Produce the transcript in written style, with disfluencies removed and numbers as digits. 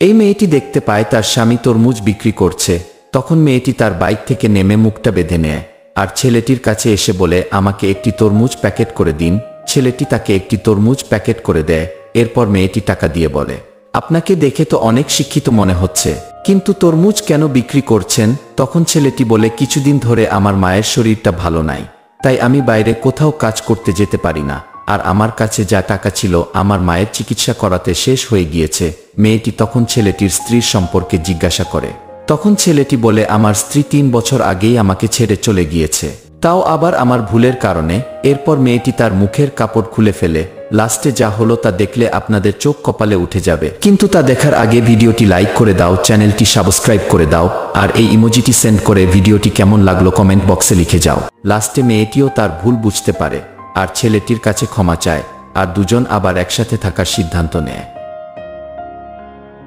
এই মেয়েটি দেখতে পায় তার স্বামী তরমুজ বিক্রি করছে। তখন মেয়েটি তার বাইক থেকে নেমে মুখটা বেঁধে নেয় আর ছেলেটির কাছে এসে বলে, আমাকে একটি তরমুজ প্যাকেট করে দিন। ছেলেটি তাকে একটি তরমুজ প্যাকেট করে দেয়। এরপর মেয়েটি টাকা দিয়ে বলে, আপনাকে দেখে তো অনেক শিক্ষিত মনে হচ্ছে, কিন্তু তরমুজ কেন বিক্রি করছেন? তখন ছেলেটি বলে, কিছুদিন ধরে আমার মায়ের শরীরটা ভালো নাই, তাই আমি বাইরে কোথাও কাজ করতে যেতে পারি না, আর আমার কাছে যা টাকা ছিল আমার মায়ের চিকিৎসা করাতে শেষ হয়ে গিয়েছে। মেয়েটি তখন ছেলেটির স্ত্রীর সম্পর্কে জিজ্ঞাসা করে। তখন ছেলেটি বলে, আমার স্ত্রী 3 বছর আগেই আমাকে ছেড়ে চলে গিয়েছে, তাও আবার আমার ভুলের কারণে। এরপর মেয়েটি তার মুখের কাপড় খুলে ফেলে। লাস্টে যা হলো তা দেখলে আপনাদের চোখ কপালে উঠে যাবে, কিন্তু তা দেখার আগে ভিডিওটি লাইক করে দাও, চ্যানেলটি সাবস্ক্রাইব করে দাও, আর এই ইমোজিটি সেন্ড করে ভিডিওটি কেমন লাগলো কমেন্ট বক্সে লিখে যাও। লাস্টে মেয়েটিও তার ভুল বুঝতে পারে আর ছেলেটির কাছে ক্ষমা চায়, আর দুজন আবার একসাথে থাকার সিদ্ধান্ত নেয়।